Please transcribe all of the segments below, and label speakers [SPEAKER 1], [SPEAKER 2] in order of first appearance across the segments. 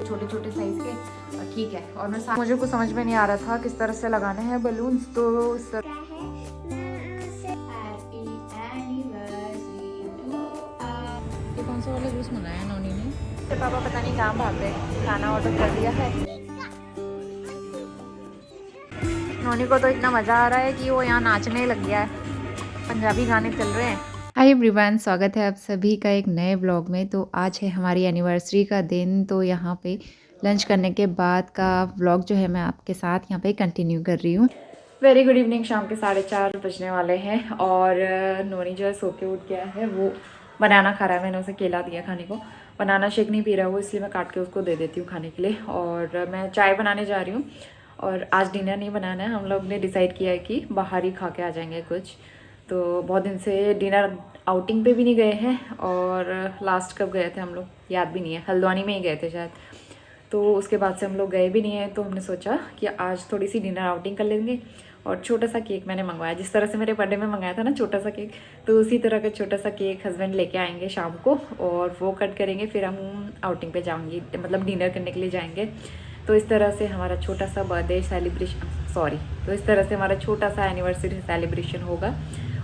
[SPEAKER 1] छोटे छोटे साइज़ के, ठीक है। और मैं मुझे कुछ समझ में नहीं आ रहा था किस तरह से लगाने हैं बलून्स, तो इस तरह ये कौन सा वाला जूस मंगाया है नोनी ने? तो पापा पता नहीं कहाँ भाग गए, खाना ऑर्डर कर दिया है। नोनी को तो इतना मज़ा आ रहा है कि वो यहाँ नाचने लग गया है, पंजाबी गाने चल रहे हैं। हाय एवरीवन, स्वागत है आप सभी का एक नए ब्लॉग में। तो आज है हमारी एनिवर्सरी का दिन, तो यहाँ पे लंच करने के बाद का व्लॉग जो है मैं आपके साथ यहाँ पे कंटिन्यू कर रही हूँ। Very good evening. शाम के 4:30 बजने वाले हैं और नोनी जो है सो के उठ गया है, वो बनाना खा रहा है। मैंने उसे केला दिया खाने को, बनाना शेक नहीं पी रहा वो, इसलिए मैं काट के उसको दे देती हूँ खाने के लिए। और मैं चाय बनाने जा रही हूँ और आज डिनर नहीं बनाना है। हम लोग ने डिसाइड किया है कि बाहर ही खा के आ जाएंगे कुछ। तो बहुत दिन से डिनर आउटिंग पे भी नहीं गए हैं, और लास्ट कब गए थे हम लोग याद भी नहीं है, हल्द्वानी में ही गए थे शायद। तो उसके बाद से हम लोग गए भी नहीं हैं, तो हमने सोचा कि आज थोड़ी सी डिनर आउटिंग कर लेंगे। और छोटा सा केक मैंने मंगवाया, जिस तरह से मेरे बर्थडे में मंगाया था ना छोटा सा केक, तो उसी तरह का छोटा सा केक हस्बैंड लेके आएंगे शाम को, और वो कट करेंगे। फिर हम आउटिंग पे जाऊँगी, मतलब डिनर करने के लिए जाएंगे। तो इस तरह से हमारा छोटा सा बर्थडे सेलिब्रेशन, तो इस तरह से हमारा छोटा सा एनिवर्सरी सेलिब्रेशन होगा।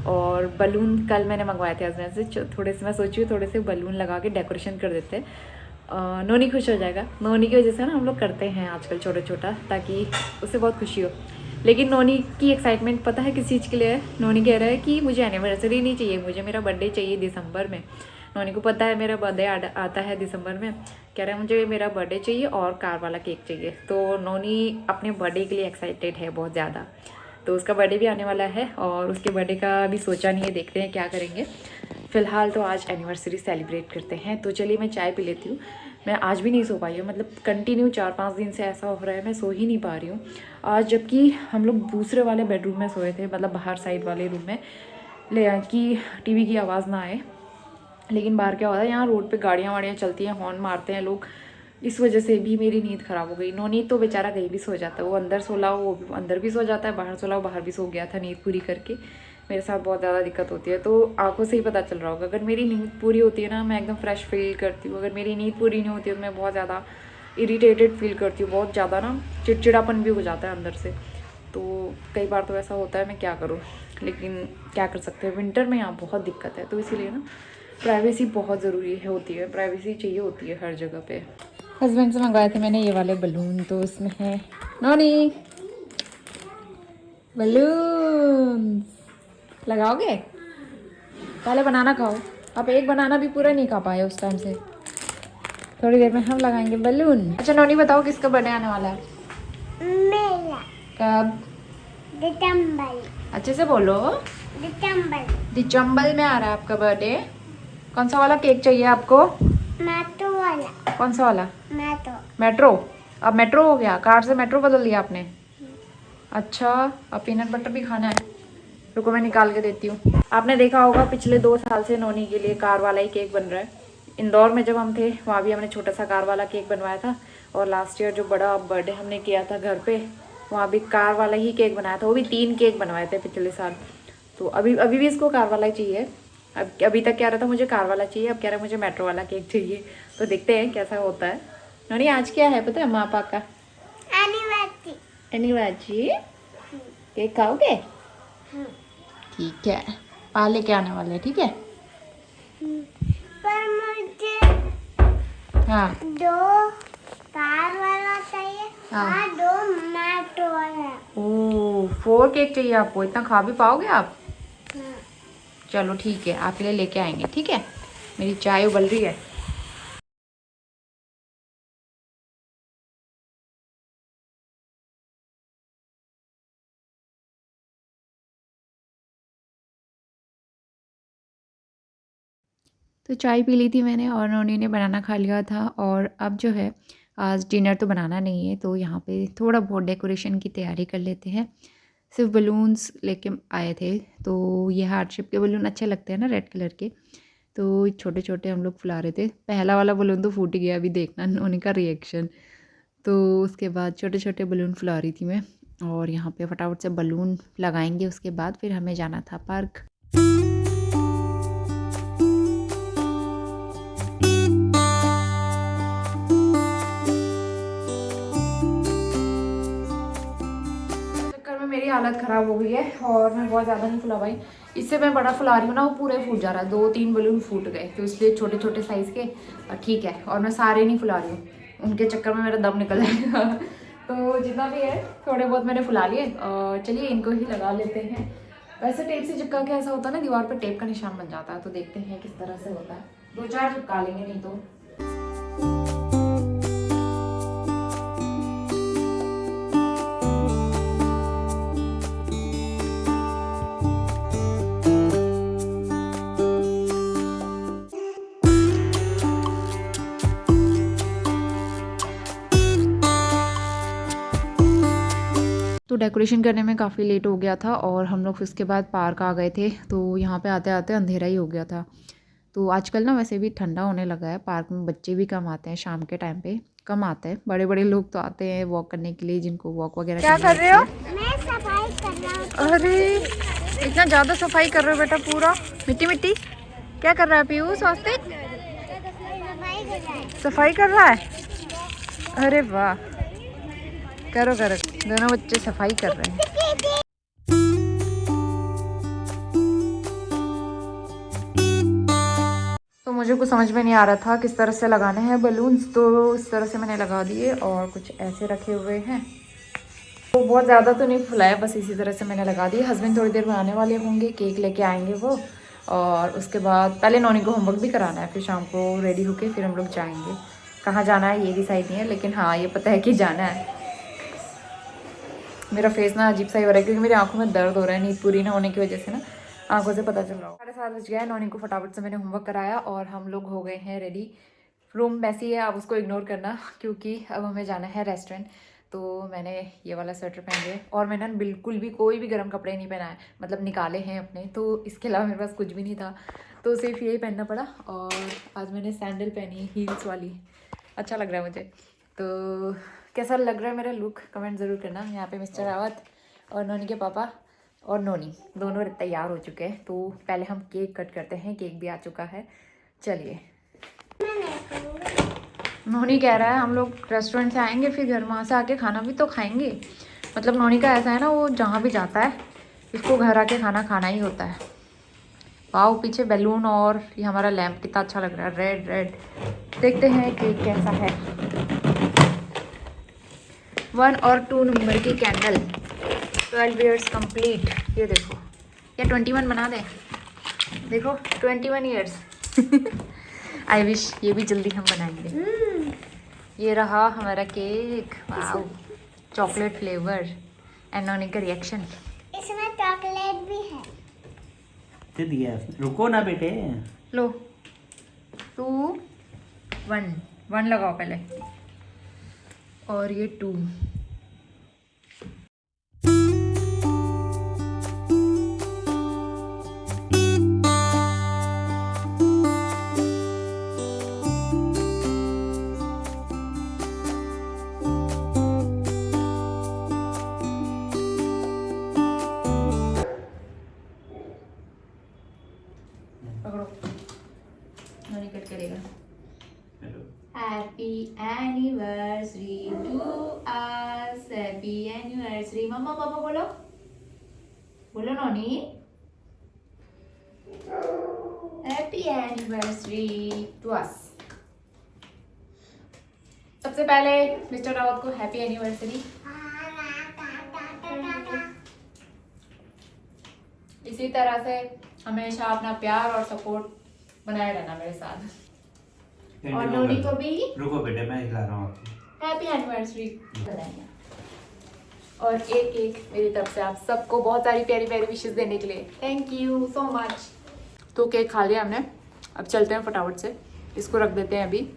[SPEAKER 1] और बलून कल मैंने मंगवाए थे हस्बैंड से, थोड़े से मैं सोची हूँ थोड़े से बलून लगा के डेकोरेशन कर देते हैं। नोनी खुश हो जाएगा। नोनी की वजह से ना हम लोग करते हैं आजकल छोटा छोटा, ताकि उसे बहुत खुशी हो। लेकिन नोनी की एक्साइटमेंट पता है किस चीज़ के लिए है? नोनी कह रहा है कि मुझे एनिवर्सरी नहीं चाहिए, मुझे मेरा बर्थडे चाहिए दिसंबर में। नोनी को पता है मेरा बर्थडे आता है दिसंबर में, कह रहा है मुझे मेरा बर्थडे चाहिए और कार वाला केक चाहिए। तो नोनी अपने बर्थडे के लिए एक्साइटेड है बहुत ज़्यादा। तो उसका बर्थडे भी आने वाला है और उसके बर्थडे का भी सोचा नहीं है, देखते हैं क्या करेंगे। फ़िलहाल तो आज एनिवर्सरी सेलिब्रेट करते हैं। तो चलिए मैं चाय पी लेती हूँ। मैं आज भी नहीं सो पाई हूँ, मतलब कंटिन्यू 4-5 दिन से ऐसा हो रहा है, मैं सो ही नहीं पा रही हूँ आज। जबकि हम लोग दूसरे वाले बेडरूम में सोए थे, मतलब बाहर साइड वाले रूम में, ले कि टीवी की आवाज़ ना आए। लेकिन बाहर क्या होता है, यहाँ रोड पे गाड़ियाँ वाड़ियाँ चलती हैं, हॉर्न मारते हैं लोग, इस वजह से भी मेरी नींद ख़राब हो गई। नोनी तो बेचारा कहीं भी सो जाता है, वो अंदर सो लाओ वो अंदर भी सो जाता है, बाहर सो लाओ बाहर भी सो गया था नींद पूरी करके। मेरे साथ बहुत ज़्यादा दिक्कत होती है, तो आंखों से ही पता चल रहा होगा। अगर मेरी नींद पूरी होती है ना, मैं एकदम फ्रेश फील करती हूँ। अगर मेरी नींद पूरी नहीं होती है तो मैं बहुत ज़्यादा इरीटेटेड फील करती हूँ, बहुत ज़्यादा ना चिड़चिड़ापन भी हो जाता है अंदर से। तो कई बार तो ऐसा होता है, मैं क्या करूँ, लेकिन क्या कर सकते हैं। विंटर में यहाँ बहुत दिक्कत है, तो इसीलिए ना प्राइवेसी बहुत ज़रूरी होती है, प्राइवेसी चाहिए होती है हर जगह पे। हस्बैंड से मंगवाए थे मैंने ये वाले बलून, तो इसमें है नोनी बलून। लगाओगे? पहले बनाना खाओ। आप एक बनाना भी पूरा नहीं खा पाए उस टाइम से। थोड़ी देर में हम लगाएंगे बलून। अच्छा नोनी बताओ किसका बर्थडे आने वाला है?
[SPEAKER 2] मेरा।
[SPEAKER 1] कब?
[SPEAKER 2] दिसंबर।
[SPEAKER 1] अच्छे से बोलो। दिसंबर में आ रहा है आपका बर्थडे। कौन सा वाला केक चाहिए आपको?
[SPEAKER 2] मेट्रो वाला।
[SPEAKER 1] कौन सा वाला?
[SPEAKER 2] मेट्रो।
[SPEAKER 1] अब मेट्रो हो गया, कार से मेट्रो बदल दिया आपने? अच्छा, अब पीनट बटर भी खाना है? रुको मैं निकाल के देती हूँ। आपने देखा होगा पिछले 2 साल से नोनी के लिए कार वाला ही केक बन रहा है। इंदौर में जब हम थे वहाँ भी हमने छोटा सा कार वाला केक बनवाया था, और लास्ट ईयर जो बड़ा बर्थडे हमने किया था घर पे, वहाँ भी कार वाला ही केक बनाया था। वो भी 3 केक बनवाए थे पिछले साल। तो अभी भी इसको कार वाला ही चाहिए। अभी तक कह रहा था मुझे कार वाला चाहिए, अब कह रहा है मुझे मेट्रो वाला केक चाहिए। तो देखते हैं कैसा होता है। नोनी आज क्या है पता है माँ पापा का? एनिवर्सरी। केक खाओगे? ठीक है, पा लेके आने वाले हैं, ठीक है?
[SPEAKER 2] पर मुझे
[SPEAKER 1] हाँ
[SPEAKER 2] 2 कार वाला चाहिए।
[SPEAKER 1] हाँ।
[SPEAKER 2] हाँ 2 मेट्रो वाला।
[SPEAKER 1] ओह 4 केक चाहिए आपको? इतना खा भी पाओगे आप?
[SPEAKER 2] हाँ।
[SPEAKER 1] चलो ठीक है, आपके लिए लेके आएंगे, ठीक है? मेरी चाय उबल रही है। तो चाय पी ली थी मैंने और नोनी ने बनाना खा लिया था। और अब जो है आज डिनर तो बनाना नहीं है, तो यहाँ पे थोड़ा बहुत डेकोरेशन की तैयारी कर लेते हैं। सिर्फ बलून्स लेके आए थे, तो ये हार्ट शेप के बलून अच्छे लगते हैं ना रेड कलर के, तो छोटे छोटे हम लोग फुला रहे थे। पहला वाला बलून तो फूट गया, अभी देखना नोनी का रिएक्शन। तो उसके बाद छोटे छोटे बलून फुला रही थी मैं, और यहाँ पे फटाफट से बलून लगाएंगे। उसके बाद फिर हमें जाना था पार्क। हालत ख़राब हो गई है और मैं बहुत ज़्यादा नहीं फुला पाई। इससे मैं बड़ा फुला रही हूँ ना, वो पूरे फूट जा रहा है, 2-3 बलून फूट गए, तो इसलिए छोटे छोटे साइज़ के ठीक है। और मैं सारे नहीं फुला रही हूँ, उनके चक्कर में मेरा दम निकल जाएगा। तो जितना भी है थोड़े बहुत मैंने फुला लिए। चलिए इनको ही लगा लेते हैं। वैसे टेप से चिपका के ऐसा होता है ना, दीवार पर टेप का निशान बन जाता है, तो देखते हैं किस तरह से होता है। 2-4 चिपका लेंगे नहीं तो। तो डेकोरेशन करने में काफ़ी लेट हो गया था और हम लोग फिर उसके बाद पार्क आ गए थे। तो यहाँ पे आते आते अंधेरा ही हो गया था। तो आजकल ना वैसे भी ठंडा होने लगा है, पार्क में बच्चे भी कम आते हैं, शाम के टाइम पे कम आते हैं, बड़े बड़े लोग तो आते हैं वॉक करने के लिए, जिनको वॉक वगैरह। क्या कर रहे हो?
[SPEAKER 2] मैं सफाई कर रहा हूँ।
[SPEAKER 1] अरे इतना ज़्यादा सफाई कर रहे हो बेटा, पूरा मिट्टी मिट्टी। क्या कर रहा है पीयूष? स्वास्तिक सफाई कर रहा है। अरे वाह, करो करो, दोनों बच्चे सफाई कर रहे हैं। तो मुझे कुछ समझ में नहीं आ रहा था किस तरह से लगाने हैं बलून्स, तो इस तरह से मैंने लगा दिए और कुछ ऐसे रखे हुए हैं। तो बहुत ज़्यादा तो नहीं फुलाया, बस इसी तरह से मैंने लगा दिए। हस्बैंड थोड़ी देर में आने वाले होंगे, केक लेके आएंगे वो, और उसके बाद पहले नौनी को होमवर्क भी कराना है, फिर शाम को रेडी होके फिर हम लोग जाएंगे। कहाँ जाना है ये डिसाइड नहीं है, लेकिन हाँ ये पता है कि जाना है। मेरा फेस ना अजीब सा ही हो रहा है क्योंकि मेरी आंखों में दर्द हो रहा है, नींद पूरी ना होने की वजह से ना आंखों से पता चल रहा हो। 7:30 बज गया है, नौनी को फटाफट से मैंने होमवर्क कराया और हम लोग हो गए हैं रेडी। रूम मैसी है, आप उसको इग्नोर करना, क्योंकि अब हमें जाना है रेस्टोरेंट। तो मैंने ये वाला स्वेटर पहन लिया और मैंने बिल्कुल भी कोई भी गर्म कपड़े नहीं पहना है, मतलब निकाले हैं अपने, तो इसके अलावा मेरे पास कुछ भी नहीं था, तो सिर्फ यही पहनना पड़ा। और आज मैंने सैंडल पहनी है, हील्स वाली, अच्छा लग रहा है मुझे। तो कैसा लग रहा है मेरा लुक, कमेंट ज़रूर करना। यहाँ पे मिस्टर रावत और नौनी के पापा और नौनी दोनों तैयार हो चुके हैं। तो पहले हम केक कट करते हैं, केक भी आ चुका है। चलिए, नौनी कह रहा है हम लोग रेस्टोरेंट से आएंगे फिर घर वहाँ से आके खाना भी तो खाएंगे। मतलब नौनी का ऐसा है ना, वो जहाँ भी जाता है इसको घर आके खाना खाना ही होता है। वाओ, पीछे बैलून और ये हमारा लैम्प कितना अच्छा लग रहा है, रेड रेड। देखते हैं केक कैसा है। 1 और 2 नंबर की कैंडल, 12 ईयर्स कंप्लीट। ये देखो, या 21 बना दे, देखो 21 ईयर्स। आई विश ये भी जल्दी हम बनाएंगे। ये रहा हमारा cake, wow, chocolate flavour. And नौनी का रिएक्शन,
[SPEAKER 2] इसमें चॉकलेट भी है।
[SPEAKER 3] दे दिया, रुको ना बेटे।
[SPEAKER 1] लो 2 1 1 लगाओ पहले, और ये 2। पकड़ो, नौनी कट करेगा। Happy anniversary to us, happy anniversary. मम्मा पापा बोलो, बोलो नौनी, हैप्पी एनिवर्सरी टू अस। सबसे पहले मिस्टर रावत को हैप्पी एनिवर्सरी। इसी तरह से हमेशा अपना प्यार और सपोर्ट बनाए रहना मेरे साथ। और नौनी को भी
[SPEAKER 3] रुको बेटे, मैं खिला रहा हूँ आपको।
[SPEAKER 1] हैप्पी एनिवर्सरी बताइए। और एक मेरी तरफ से आप सबको बहुत सारी प्यारी प्यारी विशेस देने के लिए थैंक यू सो मच। तो केक खा लिया हमने, अब चलते हैं फटाफट से, इसको रख देते हैं अभी।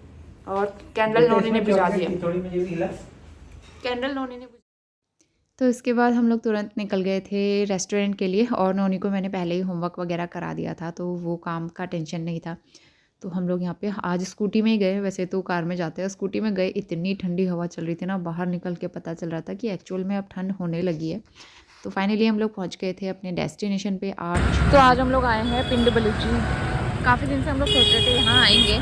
[SPEAKER 1] और कैंडल नौनी ने बुझा दिया, कैंडल नौनी ने। तो इसके बाद हम लोग तुरंत निकल गए थे रेस्टोरेंट के लिए, और नौनी को मैंने पहले ही होमवर्क वगैरह करा दिया था, तो वो काम का टेंशन नहीं था। तो हम लोग यहाँ पे आज स्कूटी में ही गए, वैसे तो कार में जाते हैं, स्कूटी में गए। इतनी ठंडी हवा चल रही थी ना, बाहर निकल के पता चल रहा था कि एक्चुअल में अब ठंड होने लगी है। तो फाइनली हम लोग पहुँच गए थे अपने डेस्टिनेशन पे आज। तो आज हम लोग आए हैं पिंड बलूची। काफ़ी दिन से हम लोग सोच रहे थे यहाँ आएंगे।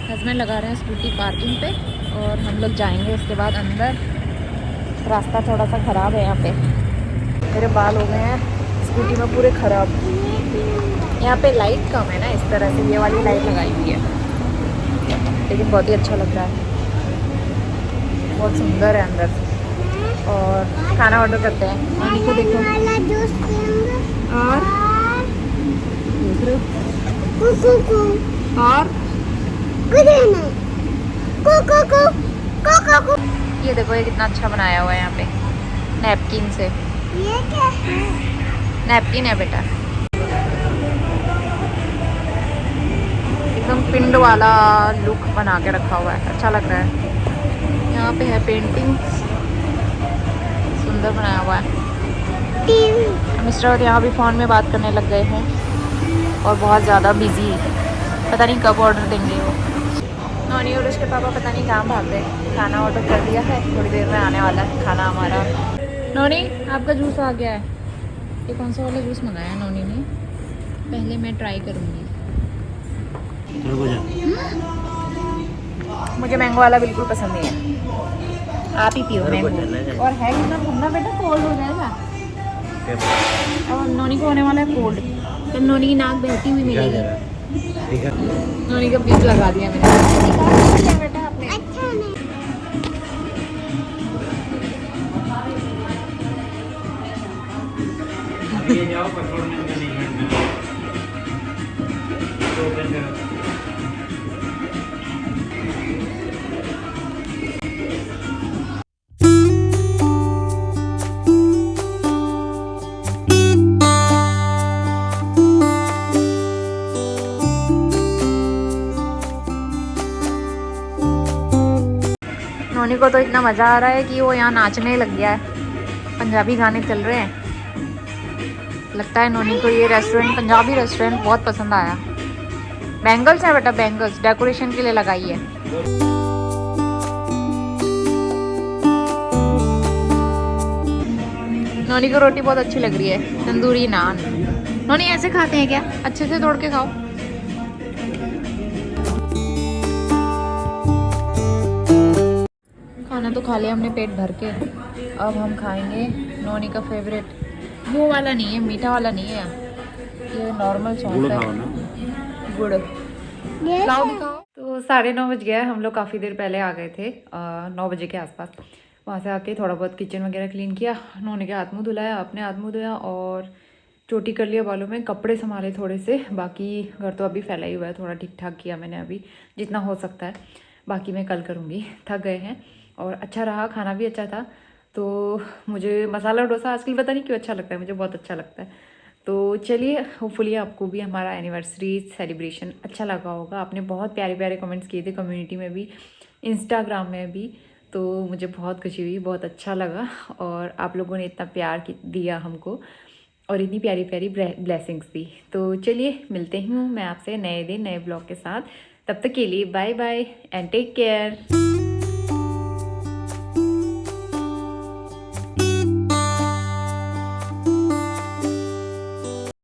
[SPEAKER 1] हस्बैंड लगा रहे हैं स्कूटी पार्किंग पे और हम लोग जाएंगे उसके बाद अंदर। रास्ता थोड़ा सा ख़राब है यहाँ पे। मेरे बाल हो गए हैं स्कूटी में पूरे ख़राब। यहाँ पे लाइट कम है ना, इस तरह से ये वाली लाइट लगाई हुई है, लेकिन बहुत ही अच्छा लग रहा है, बहुत सुंदर है अंदर से। और खाना ऑर्डर करते हैं। मम्मी को देखो
[SPEAKER 2] वाला जूस पीऊंगा
[SPEAKER 1] और देख रहे हो
[SPEAKER 2] कुकू
[SPEAKER 1] और
[SPEAKER 2] कुछ नहीं कुकू कुकू
[SPEAKER 1] ये देखो, ये कितना अच्छा बनाया हुआ है यहाँ पे नैपकिन से।
[SPEAKER 2] ये क्या है?
[SPEAKER 1] नैपकिन है बेटा, एकदम पिंड वाला लुक बना के रखा हुआ है, अच्छा लग रहा है। यहाँ पे है पेंटिंग, सुंदर बनाया हुआ है।
[SPEAKER 2] टीवी
[SPEAKER 1] मिस्टर और यहाँ भी फ़ोन में बात करने लग गए हैं और बहुत ज़्यादा बिजी, पता नहीं कब ऑर्डर देंगे वो। नॉनी और उसके पापा पता नहीं कहाँ भाग गए। खाना ऑर्डर कर दिया है, थोड़ी देर में आने वाला है खाना हमारा। नॉनी आपका जूस आ गया है। ये कौन सा वाला जूस मंगाया है नॉनी ने? पहले मैं ट्राई करूँगी।
[SPEAKER 3] रुको जा।
[SPEAKER 1] मुझे मैंगो वाला बिल्कुल पसंद नहीं है, आप ही पियो मैंगो। और है कितना ठंडा बेटा, कोल्ड हो जाएगा। और नॉनी को होने वाला है कोल्ड, तो नॉनी की नाक बहती हुई मिलेगी।
[SPEAKER 3] ठीक है।
[SPEAKER 1] नॉनी का बीज लगा दिया मैंने। निकाल दिया बेटा आपने।
[SPEAKER 2] अच्छा नहीं
[SPEAKER 3] ये जाओ परफॉर्मेंस मैनेजमेंट में तो ओपन करो।
[SPEAKER 1] नॉनी को तो इतना मज़ा आ रहा है कि वो यहाँ नाचने लग गया है। पंजाबी गाने चल रहे हैं। लगता है नॉनी को ये रेस्टोरेंट, पंजाबी रेस्टोरेंट बहुत पसंद आया। बैंगल्स है बेटा, बैंगल्स डेकोरेशन के लिए लगाई है। नॉनी को रोटी बहुत अच्छी लग रही है, तंदूरी नान। नॉनी ऐसे खाते हैं क्या? अच्छे से तोड़ के खाओ। खाना तो खा लिया हमने पेट भर के। अब हम खाएंगे नॉनी का फेवरेट, वो वाला नहीं है, मीठा वाला नहीं है, ये नॉर्मल सॉस है, गुड़।
[SPEAKER 2] ये
[SPEAKER 1] लाओ दिखाओ। तो 9:30 बज गया है, हम लोग काफ़ी देर पहले आ गए थे, 9 बजे के आसपास। वहाँ से आके थोड़ा बहुत किचन वगैरह क्लीन किया, नॉनी के हाथ मुँह धुलाया, अपने हाथ मुँह धोया और चोटी कर लिया बालों में, कपड़े संभाले थोड़े से। बाकी घर तो अभी फैला ही हुआ है, थोड़ा ठीक ठाक किया मैंने अभी जितना हो सकता है, बाकी मैं कल करूँगी। थक गए हैं और अच्छा रहा, खाना भी अच्छा था। तो मुझे मसाला डोसा आजकल पता नहीं क्यों अच्छा लगता है, मुझे बहुत अच्छा लगता है। तो चलिए, होपफुली आपको भी हमारा एनिवर्सरी सेलिब्रेशन अच्छा लगा होगा। आपने बहुत प्यारे प्यारे कमेंट्स किए थे कम्युनिटी में भी, इंस्टाग्राम में भी, तो मुझे बहुत खुशी हुई, बहुत अच्छा लगा। और आप लोगों ने इतना प्यार दिया हमको और इतनी प्यारी प्यारी ब्लेसिंग्स दी। तो चलिए, मिलते ही हूँ मैं आपसे नए दिन नए ब्लॉग के साथ। तब तक के लिए bye bye and take care.